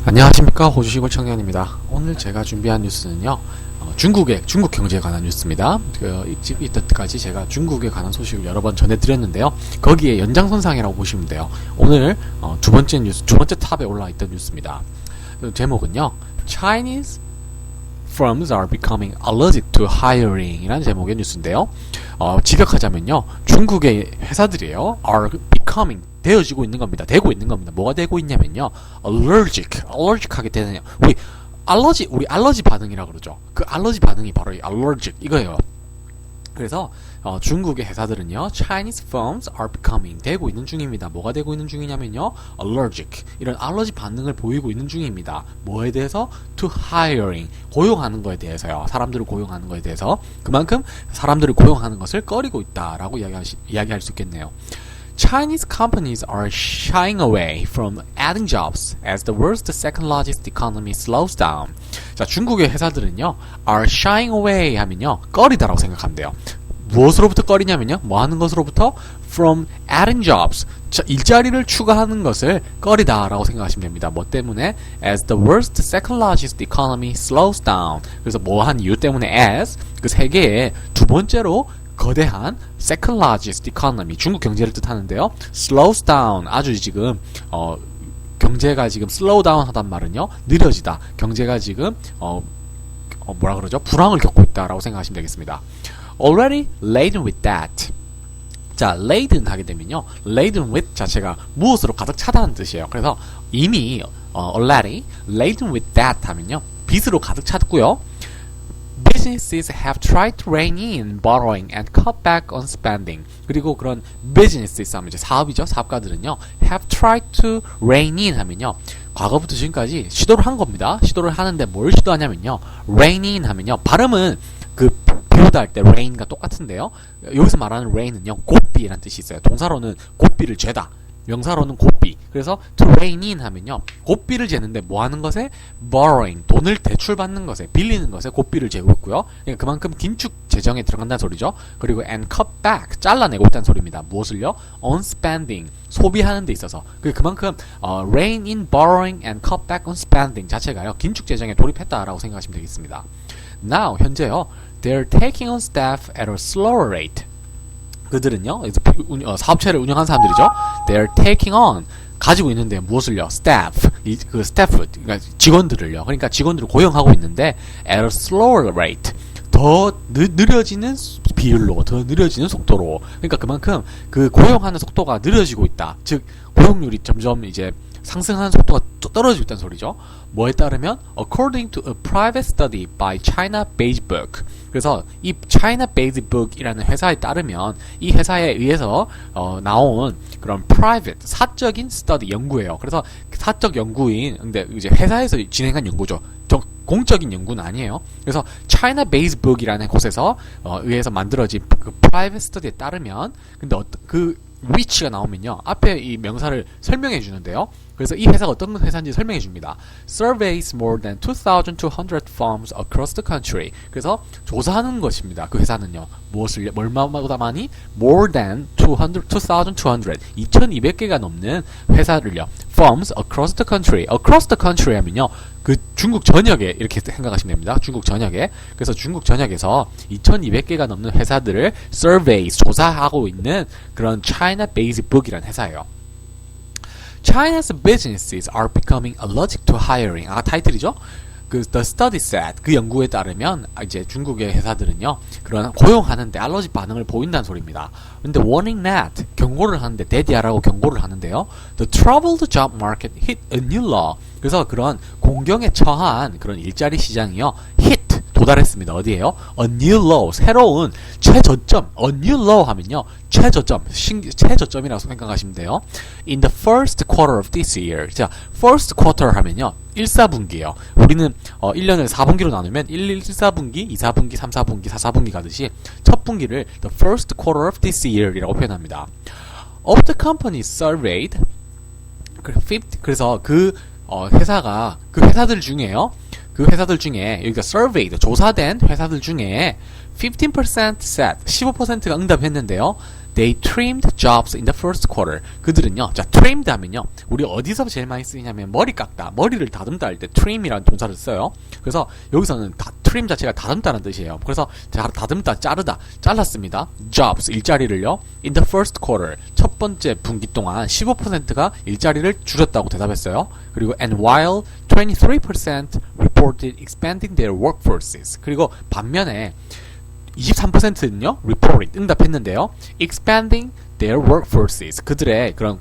안녕하십니까, 호주시골 청년입니다. 오늘 제가 준비한 뉴스는요, 중국 경제에 관한 뉴스입니다. 이때까지 제가 중국에 관한 소식을 여러 번 전해드렸는데요. 거기에 연장선상이라고 보시면 돼요. 오늘 두 번째 탑에 올라있던 뉴스입니다. 제목은요, Chinese firms are becoming allergic to hiring 이라는 제목의 뉴스인데요. 직역하자면요, 중국의 회사들이에요, are becoming 되어지고 있는 겁니다. 되고 있는 겁니다. 뭐가 되고 있냐면요, allergic하게 되느냐. 우리 알러지 반응이라 그러죠. 그 알러지 반응이 바로 이 allergic 이거예요. 그래서 중국의 회사들은요, Chinese firms are becoming 되고 있는 중입니다. 뭐가 되고 있는 중이냐면요, allergic 이런 알러지 반응을 보이고 있는 중입니다. 뭐에 대해서? to hiring 고용하는 거에 대해서요. 사람들을 고용하는 거에 대해서. 그만큼 사람들을 고용하는 것을 꺼리고 있다라고 이야기할 수 있겠네요. Chinese companies are shying away from adding jobs as the world's second largest economy slows down. 자, 중국의 회사들은요, are shying away 하면요, 꺼리다라고 생각하면 돼요. 무엇으로부터 꺼리냐면요, 뭐 하는 것으로부터? from adding jobs. 자, 일자리를 추가하는 것을 꺼리다라고 생각하시면 됩니다. 뭐 때문에? as the world's second largest economy slows down. 그래서 뭐 한 이유 때문에 as 그 세계의 두 번째로 거대한 second largest economy 중국 경제를 뜻하는데요. slows down 아주 지금 경제가 지금 slow down 하단 말은요, 느려지다. 경제가 지금 뭐라 그러죠? 불황을 겪고 있다라고 생각하시면 되겠습니다. already laden with that. 자, laden 하게 되면요, laden with 자체가 무엇으로 가득 차다는 뜻이에요. 그래서 이미 already laden with that 하면요, 빚으로 가득 찼고요. Businesses have tried to rein in borrowing and cut back on spending. 그리고 그런 businesses 하면 이제 사업이죠. 사업가들은요, have tried to rein in 하면요, 과거부터 지금까지 시도를 한 겁니다. 시도를 하는데 뭘 시도하냐면요, rein in 하면요, 발음은 그 비우다 할 때 rain과 똑같은데요. 여기서 말하는 rain은요, 곱비라는 뜻이 있어요. 동사로는 곱비를 죄다. 명사로는 곱비. 그래서 to rein in 하면요, 곱비를 재는데 뭐 하는 것에? borrowing, 돈을 대출받는 것에, 빌리는 것에 곱비를 재고 있고요. 그러니까 그만큼 긴축 재정에 들어간다는 소리죠. 그리고 and cut back, 잘라내고 있다는 소리입니다. 무엇을요? on spending, 소비하는 데 있어서. 그만큼 rein in borrowing and cut back on spending 자체가요, 긴축 재정에 돌입했다라고 생각하시면 되겠습니다. Now, 현재요, they're taking on staff at a slower rate. 그들은요, 사업체를 운영하는 사람들이죠. They're taking on, 가지고 있는데 무엇을요? staff, staff, 그러니까 직원들을요. 그러니까 직원들을 고용하고 있는데 at a slower rate, 더 느려지는 비율로, 더 느려지는 속도로. 그러니까 그만큼 그 고용하는 속도가 느려지고 있다. 즉, 고용률이 점점 이제 상승하는 속도가 떨어지고 있다는 소리죠. 뭐에 따르면 according to a private study by China Beigebook. 그래서 이 China Beigebook이라는 회사에 따르면 이 회사에 의해서 나온 그런 private 사적인 study 연구예요. 그래서 사적 연구인, 근데 이제 회사에서 진행한 연구죠. 공적인 연구는 아니에요. 그래서 China Beigebook이라는 곳에서 의해서 만들어진 그 private study에 따르면, 근데 그 which가 나오면요, 앞에 이 명사를 설명해 주는데요. 그래서 이 회사가 어떤 회사인지 설명해 줍니다. Surveys more than 2,200 firms across the country. 그래서 조사하는 것입니다. 그 회사는요, 무엇을, 얼마보다 많이? More than 2,200. 2,200개가 넘는 회사를요, firms across the country. across the country 하면요, 그 중국 전역에 이렇게 생각하시면 됩니다. 중국 전역에. 그래서 중국 전역에서 2,200개가 넘는 회사들을 surveys, 조사하고 있는 그런 China Beigebook이라는 회사예요. China's businesses are becoming allergic to hiring. 타이틀이죠. The study said, 그 연구에 따르면 이제 중국의 회사들은요, 그런 고용하는데 알러지 반응을 보인다는 소리입니다. 근데 warning that, 경고를 하는데, 대디하라고 경고를 하는데요. The troubled job market hit a new law. 그래서 그런 공경에 처한 그런 일자리 시장이요, hit, 도달했습니다. 어디에요? A new low, 새로운 최저점. A new low 하면요, 최저점이라고 생각하시면 돼요. In the first quarter of this year. 자, first quarter 하면요, 1, 4분기예요. 우리는 1년을 4분기로 나누면 1, 4분기, 2, 4분기, 3, 4분기, 4, 4분기 가듯이 첫 분기를 the first quarter of this year 이라고 표현합니다. Of the companies surveyed, 그래서 그 회사가, 그 회사들 중에요, 그 회사들 중에, 여기가 surveyed, 조사된 회사들 중에 15% said, 15%가 응답했는데요. They trimmed jobs in the first quarter. 그들은요, 자, trimmed 하면요, 우리 어디서 제일 많이 쓰이냐면 머리 깎다, 머리를 다듬다 할 때 trim이라는 동사를 써요. 그래서 여기서는 trim 자체가 다듬다는 뜻이에요. 그래서 다듬다, 자르다, 잘랐습니다. Jobs, 일자리를요, in the first quarter, 첫 번째 분기 동안 15%가 일자리를 줄였다고 대답했어요. 그리고 and while 23% reported expanding their workforces. 그리고 반면에 23%는요, reported, 응답했는데요, expanding their workforces. 그들의 그런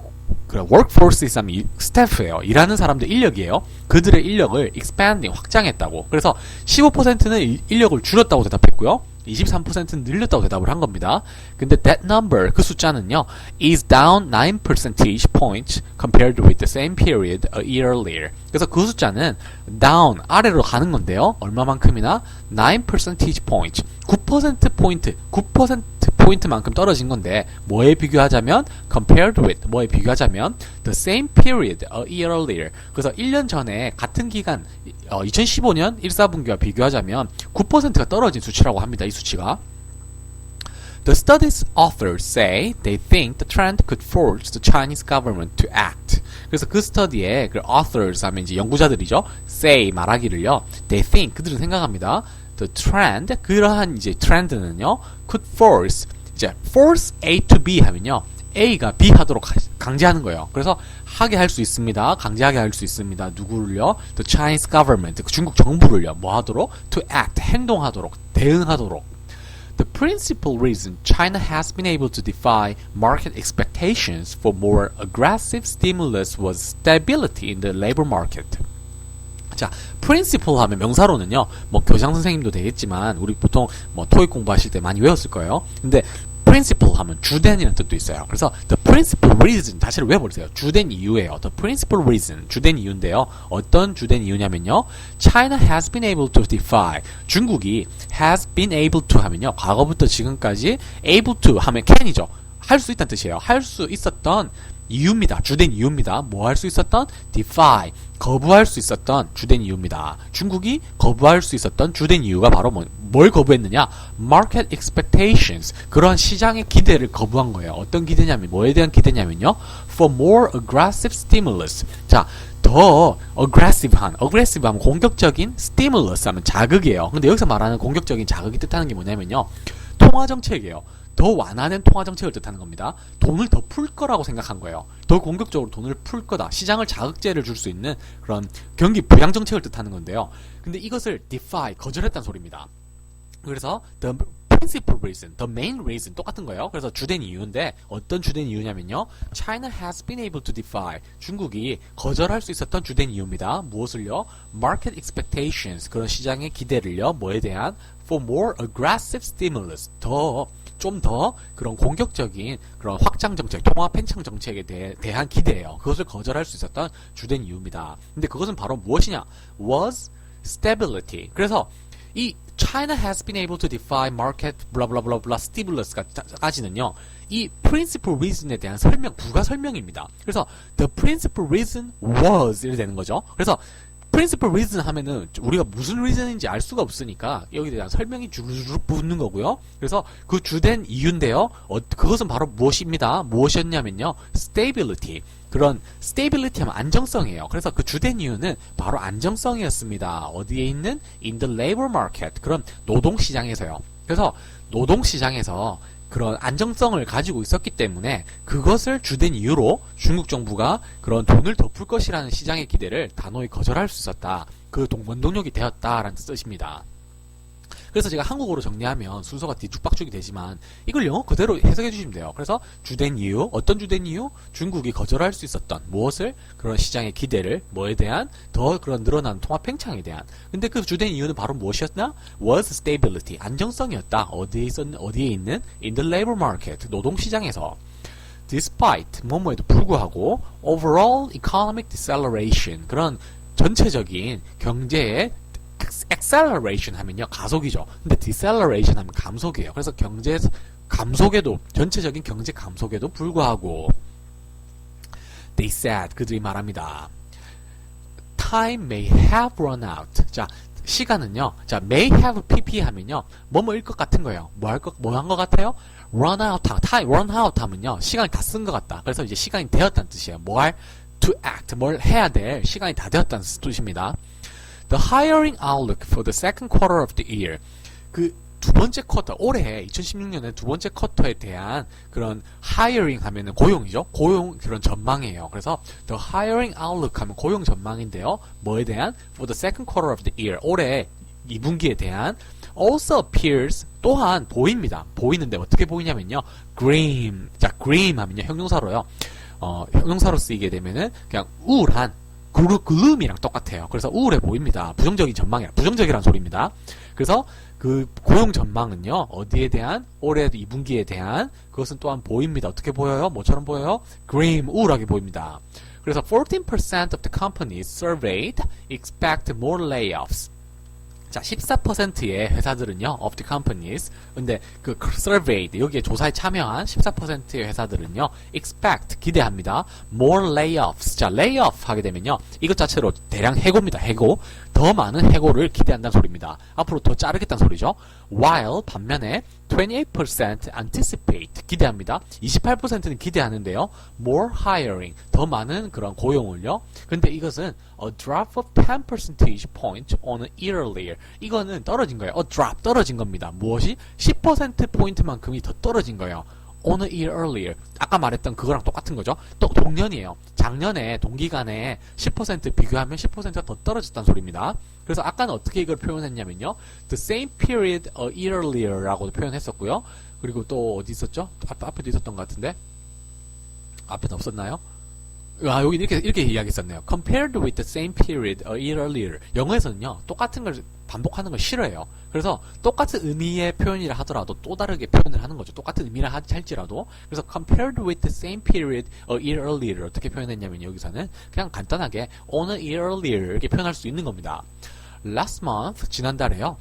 workforces 하면 스태프예요. 일하는 사람들 인력이에요. 그들의 인력을 expanding, 확장했다고. 그래서 15%는 인력을 줄였다고 대답했고요. 23%는 늘렸다고 대답을 한 겁니다. 근데 that number, 그 숫자는요, is down 9 percentage points compared with the same period a year earlier. 그래서 그 숫자는 down, 아래로 가는 건데요. 얼마만큼이나? 9 percentage points. 9%포인트, 9%포인트만큼 떨어진 건데, 뭐에 비교하자면? compared with, 뭐에 비교하자면? the same period a year earlier. 그래서 1년 전에 같은 기간, 2015년 1사분기와 비교하자면 9%가 떨어진 수치라고 합니다. 이 수치가. The study's authors say they think the trend could force the Chinese government to act. 그래서 그 스터디의 그 authors 하면 이제 연구자들이죠. say 말하기를요. They think 그들은 생각합니다. The trend 그러한 이제 트렌드는요. could force 이제 force A to B 하면요. A가 B 하도록 강제하는 거예요. 그래서 하게 할 수 있습니다. 강제하게 할 수 있습니다. 누구를요? The Chinese government, 중국 정부를요. 뭐 하도록? To act, 행동하도록, 대응하도록. The principal reason China has been able to defy market expectations for more aggressive stimulus was stability in the labor market. 자, principal 하면 명사로는요, 뭐 교장 선생님도 되겠지만 우리 보통 뭐 토익 공부하실 때 많이 외웠을 거예요. 근데 principal 하면 주된이라는 뜻도 있어요. 그래서 the principal reason 다시 외워보세요. 주된 이유예요. The principal reason 주된 이유인데요. 어떤 주된 이유냐면요. China has been able to defy 중국이 has been able to 하면요. 과거부터 지금까지 able to 하면 can이죠. 할 수 있다는 뜻이에요. 할 수 있었던 이유입니다. 주된 이유입니다. 뭐 할 수 있었던? defy 거부할 수 있었던 주된 이유입니다. 중국이 거부할 수 있었던 주된 이유가 바로 뭘 거부했느냐? market expectations 그런 시장의 기대를 거부한 거예요. 어떤 기대냐면 뭐에 대한 기대냐면요. for more aggressive stimulus. 자, 더 aggressive 하면 공격적인 stimulus 하면 자극이에요. 근데 여기서 말하는 공격적인 자극이 뜻하는 게 뭐냐면요. 통화 정책이에요. 더 완화된 통화 정책을 뜻하는 겁니다. 돈을 더 풀 거라고 생각한 거예요. 더 공격적으로 돈을 풀 거다. 시장을 자극제를 줄 수 있는 그런 경기 부양 정책을 뜻하는 건데요. 근데 이것을 defy, 거절했다는 소리입니다. 그래서 the principal reason, the main reason 똑같은 거예요. 그래서 주된 이유인데 어떤 주된 이유냐면요. China has been able to defy. 중국이 거절할 수 있었던 주된 이유입니다. 무엇을요? Market expectations, 그런 시장의 기대를요. 뭐에 대한? For more aggressive stimulus. 좀 더 그런 공격적인 그런 확장 정책, 통화 팽창 정책에 대한 기대예요. 그것을 거절할 수 있었던 주된 이유입니다. 근데 그것은 바로 무엇이냐? was stability. 그래서 이 China has been able to defy market blah blah blah blah stimulus까지는요. 이 principal reason에 대한 설명, 부가 설명입니다. 그래서 the principal reason was 이렇게 되는 거죠. 그래서 principal reason 하면은 우리가 무슨 reason인지 알 수가 없으니까 여기에 대한 설명이 주르륵 붙는 거고요. 그래서 그 주된 이유인데요. 그것은 바로 무엇입니다. 무엇이었냐면요. stability. 그런 stability 하면 안정성이에요. 그래서 그 주된 이유는 바로 안정성이었습니다. 어디에 있는? in the labor market. 그런 노동시장에서요. 그래서 노동시장에서 그런 안정성을 가지고 있었기 때문에 그것을 주된 이유로 중국 정부가 그런 돈을 더 풀 것이라는 시장의 기대를 단호히 거절할 수 있었다. 그 원동력이 되었다라는 뜻입니다. 그래서 제가 한국어로 정리하면 순서가 뒤죽박죽이 되지만 이걸 영어 그대로 해석해 주시면 돼요. 그래서 주된 이유, 어떤 주된 이유? 중국이 거절할 수 있었던 무엇을? 그런 시장의 기대를 뭐에 대한? 더 그런 늘어난 통화 팽창에 대한. 근데 그 주된 이유는 바로 무엇이었나? was stability, 안정성이었다. 어디에 있는? in the labor market, 노동시장에서. despite, 뭐뭐에도 불구하고 overall economic deceleration, 그런 전체적인 경제의 acceleration 하면요 가속이죠. 근데 deceleration 하면 감속이에요. 그래서 경제 감속에도 전체적인 경제 감속에도 불구하고 they said 그들이 말합니다. Time may have run out. 자, 시간은요. 자, may have pp 하면요. 뭐뭐일 것 같은 거예요. 뭐 한 것 같아요? run out, run out 하면요. 시간이 다 쓴 것 같다. 그래서 이제 시간이 되었다는 뜻이에요. to act, 뭘 해야 될 시간이 다 되었다는 뜻입니다. The hiring outlook for the second quarter of the year. 그 두 번째 쿼터, 올해 2016년에 두 번째 쿼터에 대한 그런 hiring 하면은 고용이죠. 고용 그런 전망이에요. 그래서 the hiring outlook 하면 고용 전망인데요. 뭐에 대한? For the second quarter of the year. 올해 2분기에 대한 also appears 또한 보입니다. 보이는데 어떻게 보이냐면요. grim. 자, grim 하면요. 형용사로요. 형용사로 쓰이게 되면은 그냥 우울한 gloom이랑 똑같아요. 그래서 우울해 보입니다. 부정적인 전망이라 부정적이라는 소리입니다. 그래서 그 고용 전망은요. 어디에 대한? 올해 2분기에 대한 그것은 또한 보입니다. 어떻게 보여요? 뭐처럼 보여요? grim, 우울하게 보입니다. 그래서 14% of the companies surveyed expect more layoffs. 자, 14%의 회사들은요, of the companies. 근데 그 surveyed, 여기에 조사에 참여한 14%의 회사들은요, expect, 기대합니다. more layoffs. 자, layoff 하게 되면요, 이것 자체로 대량 해고입니다. 해고. 더 많은 해고를 기대한다는 소리입니다. 앞으로 더 자르겠다는 소리죠. while, 반면에 28% anticipate, 기대합니다. 28%는 기대하는데요. more hiring, 더 많은 그런 고용을요. 근데 이것은 a drop of 10 percentage point on a yearly. 이거는 떨어진 거예요. a drop, 떨어진 겁니다. 무엇이? 10%포인트만큼이 더 떨어진 거예요. on a year earlier. 아까 말했던 그거랑 똑같은 거죠. 또 동년이에요. 작년에 동기간에 10% 비교하면 10%가 더 떨어졌다는 소리입니다. 그래서 아까는 어떻게 이걸 표현했냐면요. The same period a year earlier 라고 표현했었고요. 그리고 또 어디 있었죠? 앞에도 있었던 것 같은데. 앞에는 없었나요? 아, 여기 이렇게 이야기했었네요. Compared with the same period a year earlier. 영어에서는요, 똑같은 걸 반복하는 걸 싫어해요. 그래서 똑같은 의미의 표현이라 하더라도 또 다르게 표현을 하는 거죠. 똑같은 의미라 할지라도. 그래서 compared with the same period a year earlier. 어떻게 표현했냐면 여기서는 그냥 간단하게 on a year earlier 이렇게 표현할 수 있는 겁니다. Last month, 지난달에요.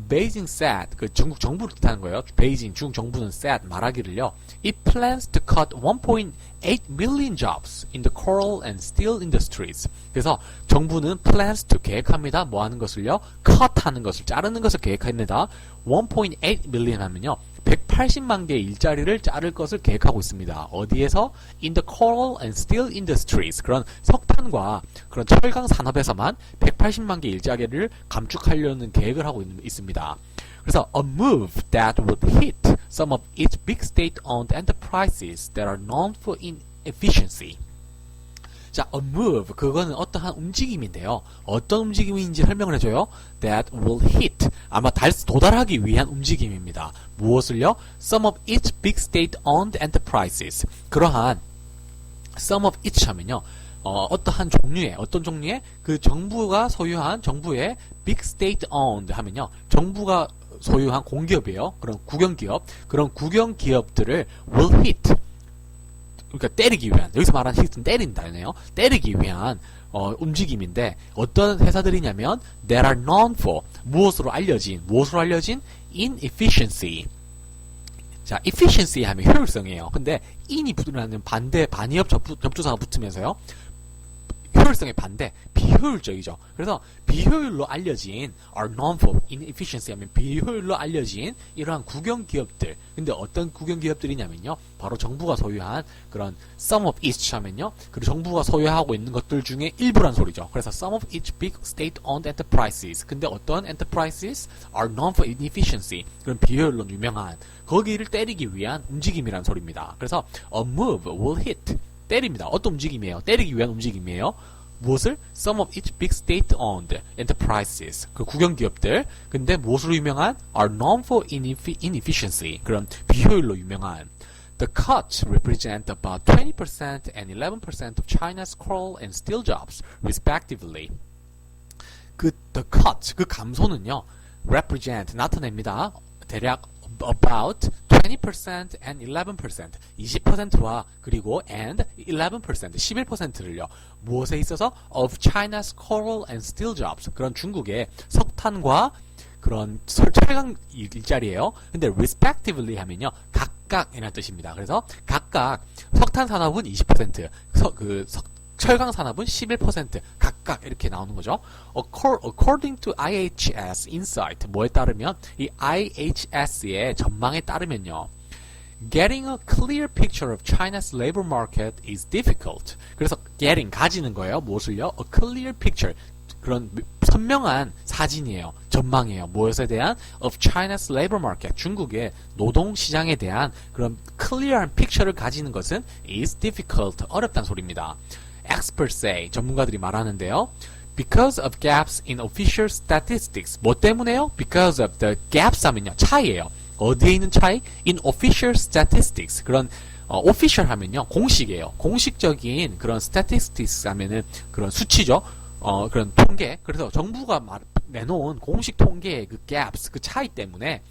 Beijing said, 그 중국 정부를 뜻하는 거예요. 베이징, 중국 정부는 said, 말하기를요. It plans to cut 1.8 million jobs in the coal and steel industries. 그래서 정부는 plans to 계획합니다. 뭐 하는 것을요? cut 하는 것을, 자르는 것을 계획합니다. 1.8 million 하면요. 180만 개의 일자리를 자를 것을 계획하고 있습니다. 어디에서? In the coal and steel industries. 그런 석탄과 그런 철강 산업에서만 180만 개의 일자리를 감축하려는 계획을 하고 있습니다. 그래서 a move that would hit some of its big state-owned enterprises that are known for inefficiency. 자, a move, 그거는 어떠한 움직임인데요. 어떤 움직임인지 설명을 해줘요. That will hit, 아마 도달하기 위한 움직임입니다. 무엇을요? Some of its big state-owned enterprises. 그러한 some of its 하면요. 어떤 종류의 그 정부가 소유한 정부의 big state-owned 하면요. 정부가 소유한 공기업이에요. 그런 국영기업, 그런 국영기업들을 will hit. 그러니까 때리기 위한, 여기서 말하는 hit은 때린다네요. 때리기 위한 움직임인데 어떤 회사들이냐면 that are known for, 무엇으로 알려진 inefficiency. 자, efficiency 하면 효율성이에요. 근데 in이 붙으면 반의업 접두사가 붙으면서요. 효율성의 반대, 비효율적이죠. 그래서 비효율로 알려진 are known for inefficiency 하면 비효율로 알려진 이러한 국영기업들. 근데 어떤 국영기업들이냐면요. 바로 정부가 소유한 그런 some of each 하면요. 그리고 정부가 소유하고 있는 것들 중에 일부란 소리죠. 그래서 some of each big state-owned enterprises. 근데 어떤 enterprises are known for inefficiency. 그런 비효율로 유명한 거기를 때리기 위한 움직임이란 소리입니다. 그래서 a move will hit. 때립니다. 어떤 움직임이에요? 때리기 위한 움직임이에요. 무엇을? Some of each big state-owned enterprises. 그 국영기업들. 근데 무엇으로 유명한? Are known for inefficiency. 그런 비효율로 유명한. The cuts represent about 20% and 11% of China's coal and steel jobs, respectively. the cut, 그 감소는요, represent, 나타냅니다. 대략 about 20% and 11%, 20%와 그리고 and 11%, 11%를요. 무엇에 있어서 of China's coal and steel jobs, 그런 중국의 석탄과 그런 철강 일자리예요. 근데 respectively 하면요, 각각이라는 뜻입니다. 그래서 각각 석탄 산업은 20%, 철강 산업은 11%, 각각 각각 이렇게 나오는 거죠. According to IHS Insight, 뭐에 따르면 이 IHS의 전망에 따르면요. Getting a clear picture of China's labor market is difficult. 그래서 가지는 거예요. 무엇을요? A clear picture. 그런 선명한 사진이에요. 전망이에요. 무엇에 대한? Of China's labor market. 중국의 노동시장에 대한 그런 clear한 픽처를 가지는 것은 is difficult. 어렵다는 소리입니다. Experts say. 전문가들이 말하는데요. Because of gaps in official statistics. 뭐 때문에요? Because of the gaps 하면요. 차이예요. 어디에 있는 차이? In official statistics. 그런 official 하면요. 공식이에요. 공식적인 그런 statistics 하면은 그런 수치죠. 그런 통계. 그래서 정부가 내놓은 공식 통계의 그 gaps, 그 차이 때문에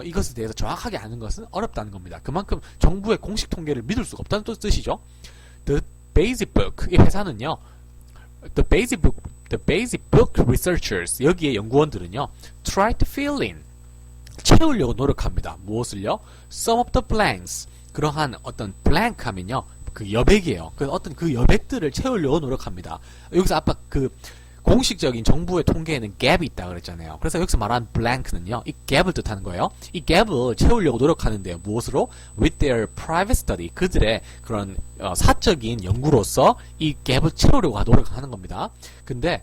이것에 대해서 정확하게 아는 것은 어렵다는 겁니다. 그만큼 정부의 공식 통계를 믿을 수가 없다는 뜻이죠. The Basic Book. 이 회사는요. The Basic Book researchers. 여기에 연구원들은요. Try to fill in. 채우려고 노력합니다. 무엇을요? Some of the blanks. 그러한 어떤 blank 하면요. 그 여백이에요. 그 어떤 그 여백들을 채우려고 노력합니다. 여기서 아까 그 공식적인 정부의 통계에는 갭이 있다 그랬잖아요. 그래서 여기서 말하는 blank는요. 이 갭을 뜻하는 거예요. 이 갭을 채우려고 노력하는데요. 무엇으로? With their private study. 그들의 그런 사적인 연구로서 이 갭을 채우려고 노력하는 겁니다. 근데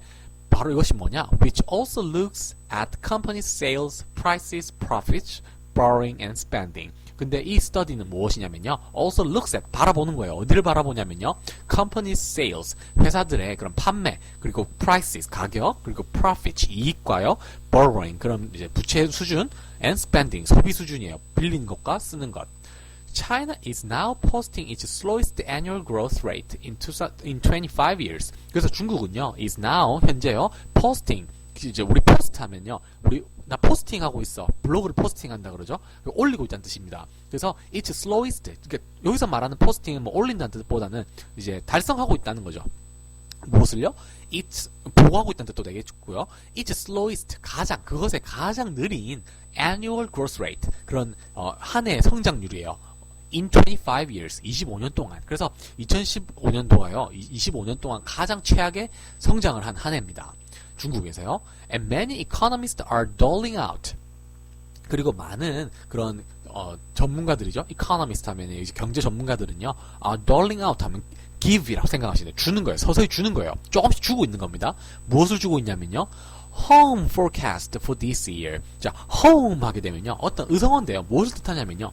바로 이것이 뭐냐? Which also looks at company sales, prices, profits, borrowing and spending. 근데 이 스터디는 무엇이냐면요. Also looks at, 바라보는 거예요. 어디를 바라보냐면요. Company sales, 회사들의 그런 판매, 그리고 prices, 가격, 그리고 profits, 이익과요. borrowing, 그럼 이제 부채 수준, and spending, 소비 수준이에요. 빌린 것과 쓰는 것. China is now posting its slowest annual growth rate in 25 years. 그래서 중국은요, is now, 현재요, posting, 이제 우리 포스트 하면요, 나 포스팅 하고 있어. 블로그를 포스팅한다 그러죠? 올리고 있다는 뜻입니다. 그래서 it's slowest. 그러니까 여기서 말하는 포스팅은 뭐 올린다는 뜻보다는 이제 달성하고 있다는 거죠. 무엇을요? It's 보고하고 있다는 뜻도 되겠고요. It's slowest. 그것의 가장 느린 annual growth rate. 그런 한 해의 성장률이에요. In 25 years, 25년 동안. 그래서 2015년도가요, 25년 동안 가장 최악의 성장을 한 해입니다. 중국에서요. And many economists are doling out. 그리고 많은 그런 전문가들이죠. economist 하면 이제 경제 전문가들은요. doling out 하면 give이라고 생각하시는데 주는 거예요. 서서히 주는 거예요. 조금씩 주고 있는 겁니다. 무엇을 주고 있냐면요. home forecast for this year. 자, home 하게 되면요. 어떤 의성어인데요. 무엇을 뜻하냐면요.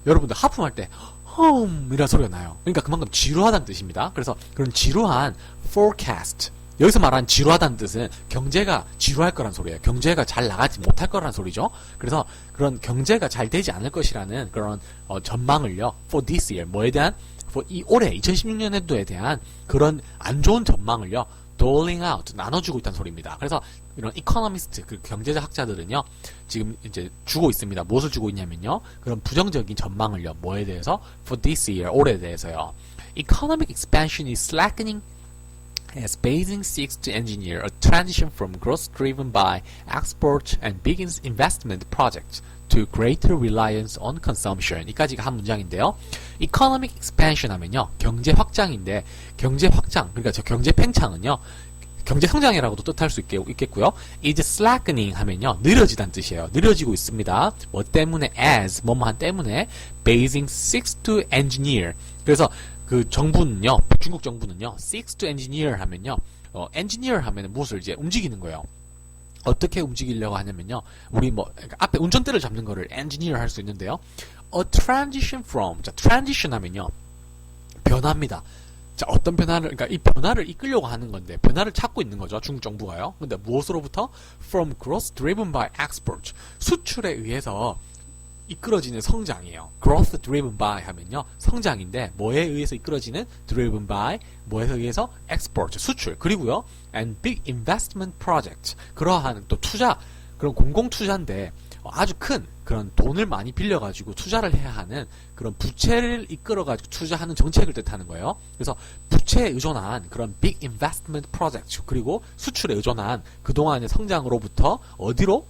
여러분들 하품할 때 home 이라는 소리가 나요. 그러니까 그만큼 지루하다는 뜻입니다. 그래서 그런 지루한 forecast. 여기서 말하는 지루하다는 뜻은 경제가 지루할 거란 소리예요. 경제가 잘 나가지 못할 거란 소리죠. 그래서 그런 경제가 잘 되지 않을 것이라는 그런 전망을요. For this year. 뭐에 대한? For 이 올해 2016년도에 대한 그런 안 좋은 전망을요. doling out. 나눠주고 있다는 소리입니다. 그래서 이런 economist, 그 경제적 학자들은요. 지금 이제 주고 있습니다. 무엇을 주고 있냐면요. 그런 부정적인 전망을요. 뭐에 대해서? For this year. 올해에 대해서요. Economic expansion is slackening as Beijing seeks to engineer a transition from growth driven by export and big investment projects to greater reliance on consumption. 이까지가 한 문장인데요. Economic expansion 하면요. 경제 확장인데 경제 확장, 그러니까 저 경제 팽창은요. 경제 성장이라고도 뜻할 수 있겠고요. is slackening 하면요. 느려지다는 뜻이에요. 느려지고 있습니다. 뭐 때문에? as, 뭐뭐한 때문에 Beijing seeks to engineer. 그래서 그 정부는요, 중국 정부는요, seeks to engineer 하면요, engineer 하면은 무엇을 이제 움직이는 거예요. 어떻게 움직이려고 하냐면요, 우리 뭐, 그러니까 앞에 운전대를 잡는 거를 engineer 할 수 있는데요, a transition from, 자, transition 하면요, 변화입니다. 자, 어떤 변화를, 그러니까 이 변화를 이끌려고 하는 건데, 변화를 찾고 있는 거죠, 중국 정부가요. 근데 무엇으로부터? From growth driven by export. 수출에 의해서 이끌어지는 성장이에요. growth driven by 하면요. 성장인데 뭐에 의해서 이끌어지는 driven by 뭐에 의해서 export 수출 그리고요. and big investment project 그러한 또 투자 그런 공공 투자인데 아주 큰 그런 돈을 많이 빌려가지고 투자를 해야 하는 그런 부채를 이끌어가지고 투자하는 정책을 뜻하는 거예요. 그래서 부채에 의존한 그런 big investment project 그리고 수출에 의존한 그동안의 성장으로부터 어디로?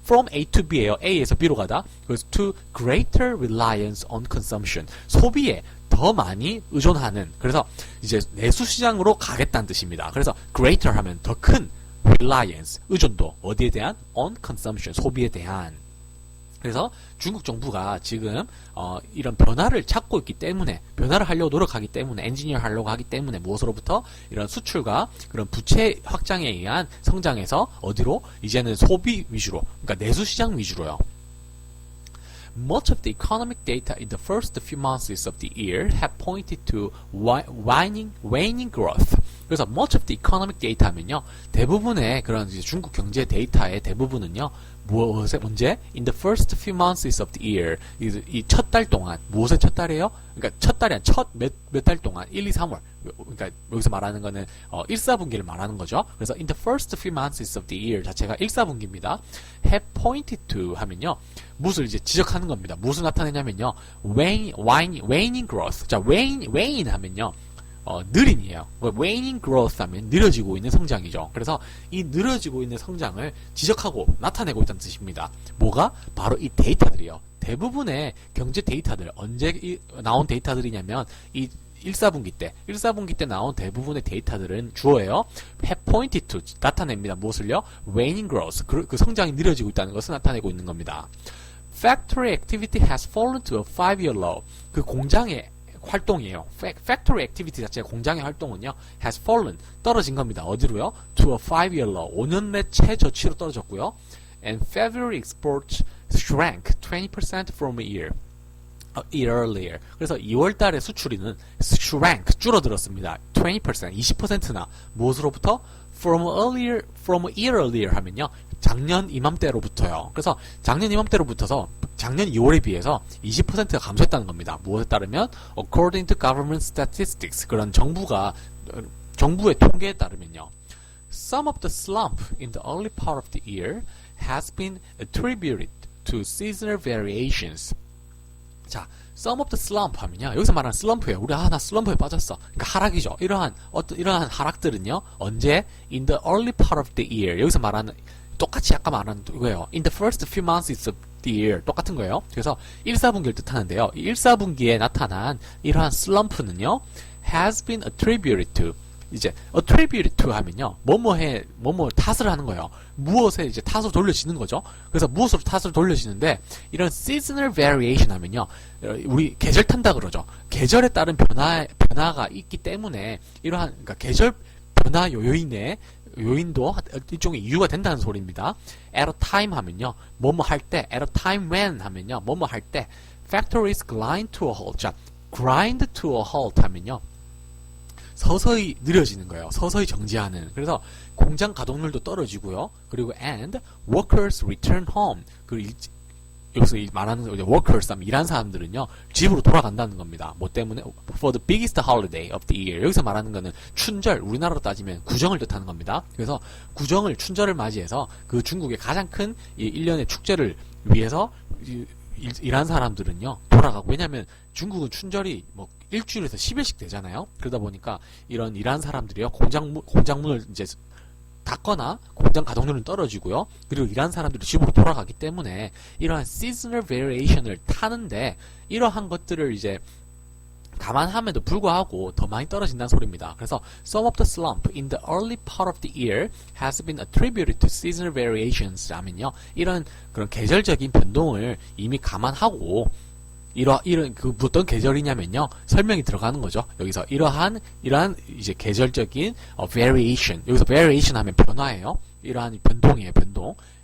from A to B예요. A에서 B로 가다. 그래서 to greater reliance on consumption. 소비에 더 많이 의존하는. 그래서 이제 내수 시장으로 가겠다는 뜻입니다. 그래서 greater 하면 더 큰 reliance, 의존도. 어디에 대한? on consumption, 소비에 대한. 그래서 중국 정부가 지금 이런 변화를 찾고 있기 때문에, 변화를 하려고 노력하기 때문에, 엔지니어 하려고 하기 때문에 무엇으로부터 이런 수출과 그런 부채 확장에 의한 성장에서 어디로? 이제는 소비 위주로, 그러니까 내수 시장 위주로요. Much of the economic data in the first few months of the year have pointed to waning growth. 그래서 much of the economic data 하면요, 대부분의 그런 이제 중국 경제 데이터의 대부분은요, 무엇에 언제? In the first few months of the year. 이 첫 달 동안. 무엇의 첫 달이에요? 그러니까 첫 달이 아니라 첫 몇 달 동안. 1, 2, 3월. 그러니까 여기서 말하는 거는 1, 4분기를 말하는 거죠. 그래서 in the first few months of the year 자체가 1, 4분기입니다. have pointed to 하면요, 무엇을 이제 지적하는 겁니다. 무엇을 나타내냐면요, waning growth. 자, wane 하면요, 느린이에요. waning growth 하면 느려지고 있는 성장이죠. 그래서 이 느려지고 있는 성장을 지적하고 나타내고 있다는 뜻입니다. 뭐가? 바로 이 데이터들이요. 대부분의 경제 데이터들, 언제 나온 데이터들이냐면 이 1, 4분기 때 나온 대부분의 데이터들은 주어예요. have pointed to, 나타냅니다. 무엇을요? waning growth, 그 성장이 느려지고 있다는 것을 나타내고 있는 겁니다. Factory activity has fallen to a 5-year low. 그 공장의 활동이에요. Factory activity 자체의 공장의 활동은요, has fallen, 떨어진 겁니다. 어디로요? To a 5-year low, 5년 내 최저치로 떨어졌고요. And February exports shrank 20% from a year earlier. 그래서 2월 달의 수출이는 shrank, 줄어들었습니다. 20%, 20%나 무엇으로부터? From a year earlier 하면요, 작년 이맘때로부터요. 그래서 작년 이맘때로부터서 작년 2월에 비해서 20%가 감소했다는 겁니다. 무엇에 따르면? According to government statistics. 그런 정부의 통계에 따르면요. Some of the slump in the early part of the year has been attributed to seasonal variations. 자, some of the slump 하면요, 여기서 말하는 슬럼프예요. 우리 나 슬럼프에 빠졌어. 그러니까 하락이죠. 이러한 하락들은요, 언제? In the early part of the year. 여기서 말하는, 똑같이 아까 말한 거예요. In the first few months of the year. 똑같은 거예요. 그래서 1, 4분기를 뜻하는데요. 이 1, 4분기에 나타난 이러한 슬럼프는요, has been attributed to. 이제 attributed to 하면요, 뭐뭐 탓을 하는 거예요. 무엇에 이제 탓으로 돌려지는 거죠. 그래서 무엇으로 탓으로 돌려지는데, 이런 seasonal variation 하면요, 우리 계절 탄다 그러죠. 계절에 따른 변화가 있기 때문에 이러한, 그러니까 계절 변화 요인도 일종의 이유가 된다는 소리입니다. At a time 하면요, 뭐뭐 할 때, at a time when 하면요, 뭐뭐 할 때, factories grind to a halt. 자, grind to a halt 하면요, 서서히 느려지는 거예요. 서서히 정지하는. 그래서 공장 가동률도 떨어지고요. 그리고 and workers return home. 여기서 말하는 workers 하면 일하는 사람들은요, 집으로 돌아간다는 겁니다. 뭐 때문에? For the biggest holiday of the year. 여기서 말하는 거는 춘절, 우리나라로 따지면 구정을 뜻하는 겁니다. 그래서 춘절을 맞이해서 그 중국의 가장 큰 1년의 축제를 위해서 일하는 사람들은요, 돌아가고. 왜냐면 중국은 춘절이 뭐 일주일에서 10일씩 되잖아요. 그러다 보니까 이런 일하는 사람들이요, 공장문을 이제 닫거나 공장 가동률은 떨어지고요. 그리고 일하는 사람들이 집으로 돌아가기 때문에 이러한 seasonal variation을 타는데, 이러한 것들을 이제 감안함에도 불구하고 더 많이 떨어진다는 소리입니다. 그래서 some of the slump in the early part of the year has been attributed to seasonal variations 라면요, 이런 그런 계절적인 변동을 이미 감안하고, 이런 어떤 계절이냐면요, 설명이 들어가는 거죠. 여기서 이러한 이제 계절적인 variation, 여기서 variation 하면 변화예요. 이러한 변동이에요.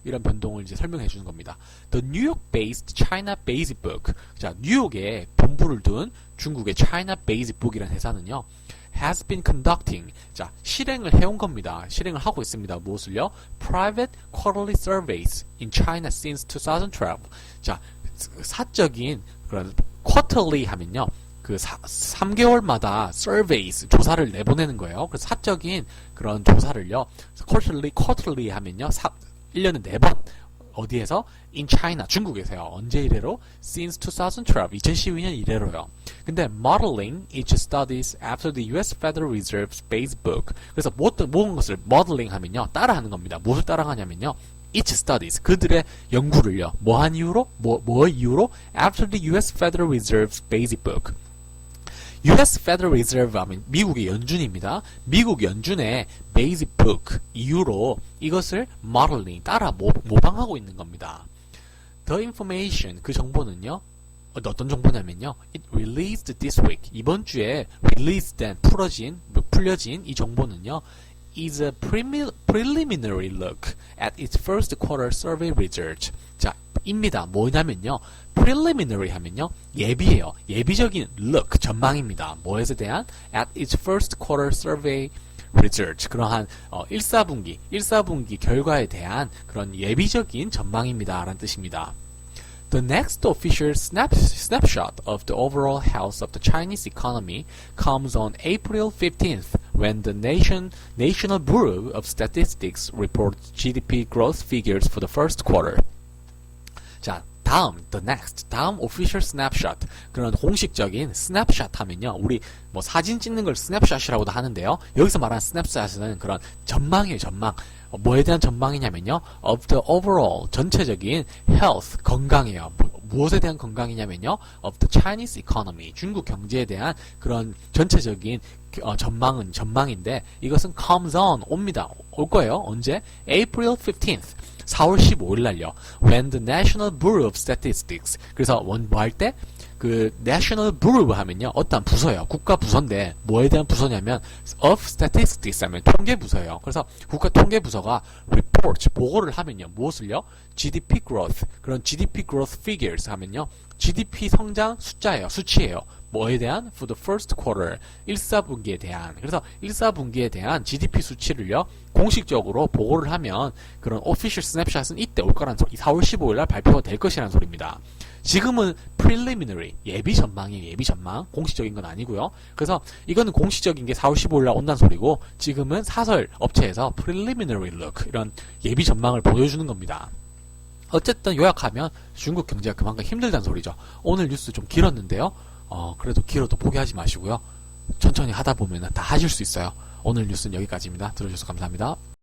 이런 변동을 이제 설명해 주는 겁니다. The New York-based China-based book. 자, 뉴욕에 본부를 둔 중국의 China-based book이라는 회사는요, has been conducting. 자, 실행을 해온 겁니다. 실행을 하고 있습니다. 무엇을요? Private quarterly surveys in China since 2012. 자, 사적인 그런 quarterly 하면요, 그 3개월마다 surveys, 조사를 내보내는 거예요. 그래서 사적인 그런 조사를요, quarterly 하면요, 1년에 4번, 어디에서? In China, 중국에서요. 언제 이래로? Since 2012, 2012년 이래로요. 근데 modeling each studies after the US Federal Reserve's base book. 그래서 모든 것을 modeling 하면요, 따라하는 겁니다. 무엇을 따라하냐면요, its studies 그들의 연구를요. 뭐한 이유로? 뭐 이유로? After the U.S. Federal Reserve's Basic Book. U.S. Federal Reserve 하면 미국의 연준입니다. 미국 연준의 Basic Book 이유로 이것을 modeling 따라 모방하고 있는 겁니다. The information 그 정보는요. 어떤 정보냐면요. It released this week 이번 주에 released된 풀려진 이 정보는요. is a preliminary look at its first quarter survey results. 자, 입니다. 뭐냐면요. preliminary 하면요. 예비예요. 예비적인 look, 전망입니다. 뭐에 대한? at its first quarter survey results. 그러한 1사분기 결과에 대한 그런 예비적인 전망입니다. 라는 뜻입니다. The next official snapshot of the overall health of the Chinese economy comes on April 15th when the National Bureau of Statistics reports GDP growth figures for the first quarter. 자, 다음 official snapshot. 그런 공식적인 snapshot 하면요. 우리 뭐 사진 찍는 걸 snapshot이라고도 하는데요. 여기서 말하는 snapshot은 그런 전망이에요, 전망. 뭐에 대한 전망이냐면요. of the overall, 전체적인 health, 건강이에요. 무엇에 대한 건강이냐면요. of the Chinese economy, 중국 경제에 대한 그런 전체적인 전망인데 이것은 comes on, 옵니다. 올 거예요. 언제? April 15th. 4월 15일 날요. When the National Bureau of Statistics. 그래서 뭐 할 때? 그 National Bureau 하면요. 어떤 부서예요. 국가 부서인데 뭐에 대한 부서냐면 of Statistics 하면 통계 부서예요. 그래서 국가 통계 부서가 report 보고를 하면요. 무엇을요? GDP growth. 그런 GDP growth figures 하면요. GDP 성장 숫자예요. 수치예요. 뭐에 대한? For the first quarter. 1사분기에 대한. 그래서 1사분기에 대한 GDP 수치를요. 공식적으로 보고를 하면 그런 official snapshot은 이때 올 거라는 소리. 4월 15일 날 발표가 될 것이라는 소리입니다. 지금은 preliminary, 예비 전망이에요. 예비 전망. 공식적인 건 아니고요. 그래서 이거는 공식적인 게 4월 15일 날 온다는 소리고 지금은 사설 업체에서 preliminary look 이런 예비 전망을 보여주는 겁니다. 어쨌든 요약하면 중국 경제가 그만큼 힘들다는 소리죠. 오늘 뉴스 좀 길었는데요. 그래도 길어도 포기하지 마시고요. 천천히 하다 보면 다 하실 수 있어요. 오늘 뉴스는 여기까지입니다. 들어주셔서 감사합니다.